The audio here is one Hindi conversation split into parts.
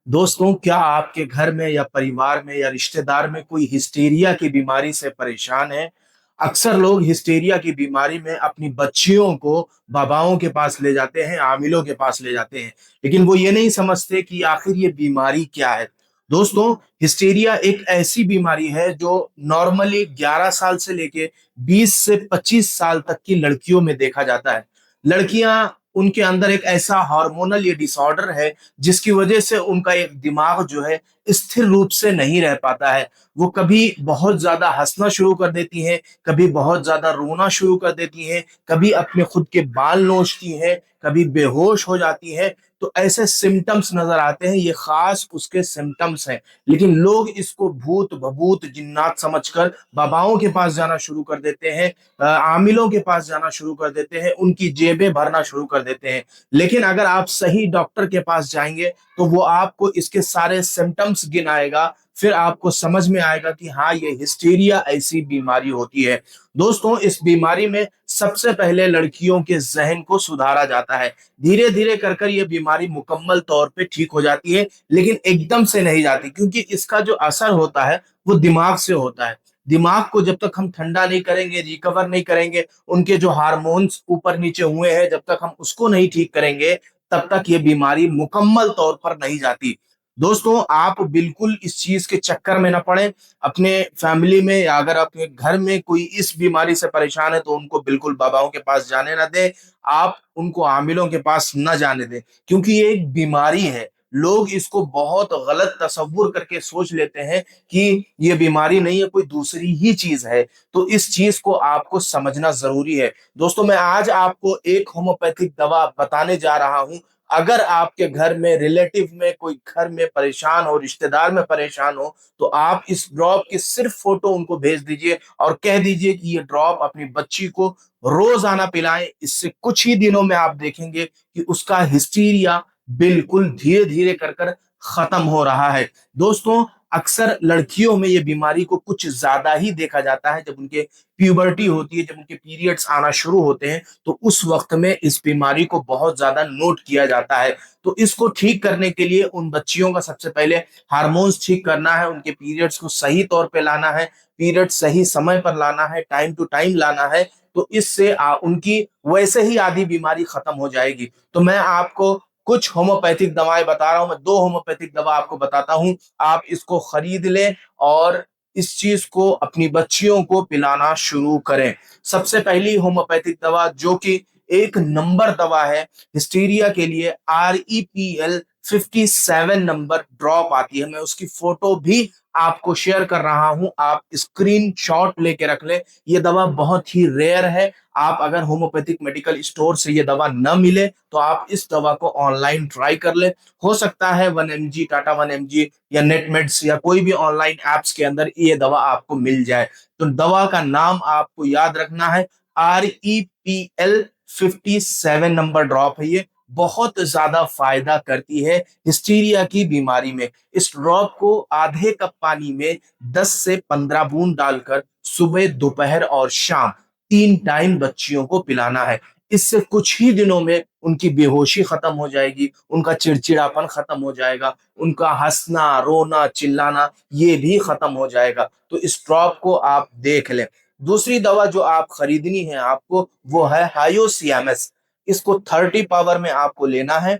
दोस्तों, क्या आपके घर में या परिवार में या रिश्तेदार में कोई हिस्टीरिया की बीमारी से परेशान है? अक्सर लोग हिस्टीरिया की बीमारी में अपनी बच्चियों को बाबाओं के पास ले जाते हैं, आमिलों के पास ले जाते हैं, लेकिन वो ये नहीं समझते कि आखिर ये बीमारी क्या है। दोस्तों, हिस्टीरिया एक ऐसी बीमारी है जो नॉर्मली 11 साल से लेके 20 से 25 साल तक की लड़कियों में देखा जाता है। लड़कियां उनके अंदर एक ऐसा हार्मोनल ये डिसऑर्डर है जिसकी वजह से उनका एक दिमाग जो है स्थिर रूप से नहीं रह पाता है। वो कभी बहुत ज्यादा हंसना शुरू कर देती हैं, कभी बहुत ज्यादा रोना शुरू कर देती हैं, कभी अपने खुद के बाल नोचती हैं, कभी बेहोश हो जाती हैं। तो ऐसे सिम्टम्स नजर आते हैं, ये खास उसके सिम्टम्स हैं। लेकिन लोग इसको भूत भभूत जिन्नात समझकर बाबाओं के पास जाना शुरू कर देते हैं, आमिलों के पास जाना शुरू कर देते हैं, उनकी जेबें भरना शुरू कर देते हैं। लेकिन अगर आप सही डॉक्टर के पास जाएंगे तो वो आपको इसके सारे सिम्टम्स गिनाएगा, फिर आपको समझ में आएगा कि हाँ, ये हिस्टीरिया ऐसी बीमारी होती है। दोस्तों, इस बीमारी में सबसे पहले लड़कियों के जहन को सुधारा जाता है। धीरे धीरे कर कर ये बीमारी मुकम्मल तौर पे ठीक हो जाती है, लेकिन एकदम से नहीं जाती, क्योंकि इसका जो असर होता है वो दिमाग से होता है। दिमाग को जब तक हम ठंडा नहीं करेंगे, रिकवर नहीं करेंगे, उनके जो हार्मोन्स ऊपर नीचे हुए हैं जब तक हम उसको नहीं ठीक करेंगे, तब तक ये बीमारी मुकम्मल तौर पर नहीं जाती। दोस्तों, आप बिल्कुल इस चीज के चक्कर में ना पड़े। अपने फैमिली में या अगर आपके घर में कोई इस बीमारी से परेशान है तो उनको बिल्कुल बाबाओं के पास जाने ना दें। आप उनको आमिलों के पास न जाने दें, क्योंकि ये एक बीमारी है। लोग इसको बहुत गलत तस्वुर करके सोच लेते हैं कि ये बीमारी नहीं है, कोई दूसरी ही चीज है। तो इस चीज को आपको समझना जरूरी है। दोस्तों, मैं आज आपको एक होम्योपैथिक दवा बताने जा रहा हूं। अगर आपके घर में रिलेटिव में कोई घर में परेशान हो, रिश्तेदार में परेशान हो, तो आप इस ड्रॉप की सिर्फ फोटो उनको भेज दीजिए और कह दीजिए कि ये ड्रॉप अपनी बच्ची को रोजाना पिलाएं। इससे कुछ ही दिनों में आप देखेंगे कि उसका हिस्टीरिया बिल्कुल धीरे धीरे कर कर खत्म हो रहा है। दोस्तों, अक्सर लड़कियों में ये बीमारी को कुछ ज्यादा ही देखा जाता है। जब उनके प्यूबर्टी होती है, जब उनके पीरियड्स आना शुरू होते हैं, तो उस वक्त में इस बीमारी को बहुत ज्यादा नोट किया जाता है। तो इसको ठीक करने के लिए उन बच्चियों का सबसे पहले हार्मोन्स ठीक करना है, उनके पीरियड्स को सही तौर पे लाना है, पीरियड सही समय पर लाना है, टाइम टू टाइम लाना है। तो इससे उनकी वैसे ही आधी बीमारी खत्म हो जाएगी। तो मैं आपको कुछ होम्योपैथिक दवाएं बता रहा हूं। मैं दो होम्योपैथिक दवा आपको बताता हूं, आप इसको खरीद लें और इस चीज को अपनी बच्चियों को पिलाना शुरू करें। सबसे पहली होम्योपैथिक दवा जो कि एक नंबर दवा है हिस्टीरिया के लिए, REPL 57 नंबर ड्रॉप आती है। मैं उसकी फोटो भी आपको शेयर कर रहा हूं, आप स्क्रीन शॉट लेके रख लें। ये दवा बहुत ही रेयर है। आप अगर होम्योपैथिक मेडिकल स्टोर से ये दवा न मिले तो आप इस दवा को ऑनलाइन ट्राई कर ले। हो सकता है 1 mg, टाटा 1 mg या नेटमेड्स या कोई भी ऑनलाइन एप्स के अंदर ये दवा आपको मिल जाए। तो दवा का नाम आपको याद रखना है, REPL 57 नंबर ड्रॉप है। ये बहुत ज्यादा फायदा करती है हिस्टीरिया की बीमारी में। इस ड्रॉप को आधे कप पानी में 10 से 15 बूंद डालकर सुबह, दोपहर और शाम 3 टाइम बच्चियों को पिलाना है। इससे कुछ ही दिनों में उनकी बेहोशी खत्म हो जाएगी, उनका चिड़चिड़ापन खत्म हो जाएगा, उनका हंसना, रोना, चिल्लाना ये भी खत्म हो जाएगा। तो इस ड्रॉप को आप देख लें। दूसरी दवा जो आप खरीदनी है आपको, वो है हायोसियामस। इसको 30 पावर में आपको लेना है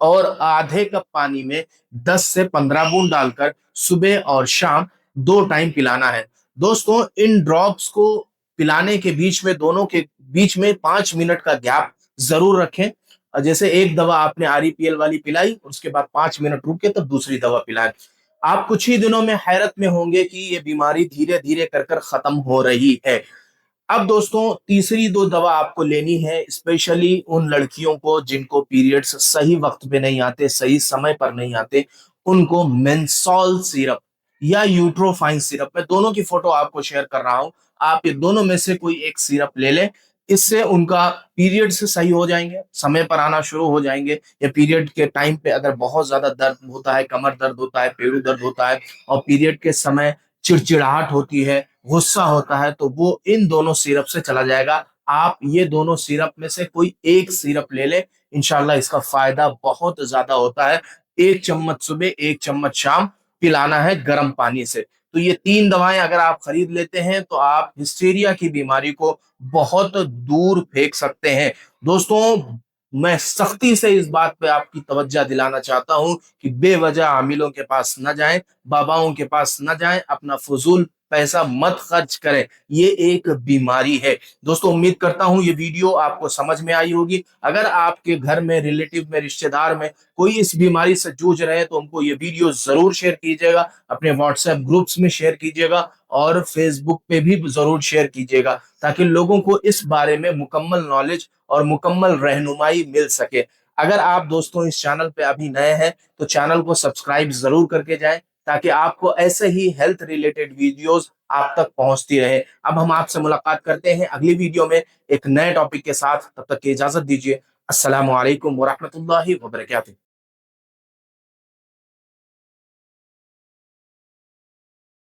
और आधे कप पानी में 10 से 15 बूंद डालकर सुबह और शाम 2 टाइम पिलाना है। दोस्तों, इन ड्रॉप्स को पिलाने के बीच में, दोनों के बीच में 5 मिनट का गैप जरूर रखें। जैसे एक दवा आपने REPL वाली पिलाई, उसके बाद 5 मिनट रुक के तब दूसरी दवा पिलाएं। आप कुछ ही दिनों में हैरत में होंगे कि ये बीमारी धीरे धीरे कर कर खत्म हो रही है। अब दोस्तों, तीसरी दो दवा आपको लेनी है स्पेशली उन लड़कियों को जिनको पीरियड्स सही वक्त पे नहीं आते, सही समय पर नहीं आते। उनको मेंसोल सिरप या यूट्रोफाइन सिरप, मैं दोनों की फोटो आपको शेयर कर रहा हूं। आप ये दोनों में से कोई एक सिरप ले लें। इससे उनका पीरियड्स सही हो जाएंगे, समय पर आना शुरू हो जाएंगे। या पीरियड के टाइम पे अगर बहुत ज्यादा दर्द होता है, कमर दर्द होता है, पेड़ू दर्द होता है, और पीरियड के समय चिड़चिड़ाहट होती है, गुस्सा होता है, तो वो इन दोनों सिरप से चला जाएगा। आप ये दोनों सिरप में से कोई एक सिरप ले ले, इंशाल्लाह इसका फायदा बहुत ज्यादा होता है। एक चम्मच सुबह, एक चम्मच शाम पिलाना है गर्म पानी से। तो ये 3 दवाएं अगर आप खरीद लेते हैं तो आप हिस्टीरिया की बीमारी को बहुत दूर फेंक सकते हैं। दोस्तों, मैं सख्ती से इस बात पे आपकी तवज्जो दिलाना चाहता हूं कि बेवजह आमिलों के पास न जाएं, बाबाओं के पास न जाएं, अपना फजूल पैसा मत खर्च करें। ये एक बीमारी है। दोस्तों, उम्मीद करता हूं ये वीडियो आपको समझ में आई होगी। अगर आपके घर में, रिलेटिव में, रिश्तेदार में कोई इस बीमारी से जूझ रहे हैं तो उनको ये वीडियो जरूर शेयर कीजिएगा, अपने व्हाट्सएप ग्रुप्स में शेयर कीजिएगा और फेसबुक पे भी जरूर शेयर कीजिएगा, ताकि लोगों को इस बारे में मुकम्मल नॉलेज और मुकम्मल रहनुमाई मिल सके। अगर आप दोस्तों इस चैनल पे अभी नए हैं तो चैनल को सब्सक्राइब जरूर करके जाएं, ताकि आपको ऐसे ही हेल्थ रिलेटेड वीडियोस आप तक पहुंचती रहे। अब हम आपसे मुलाकात करते हैं अगली वीडियो में एक नए टॉपिक के साथ। तब तक की इजाजत दीजिए। अस्सलाम वालेकुम वरहमतुल्लाहि वबरकातुहू।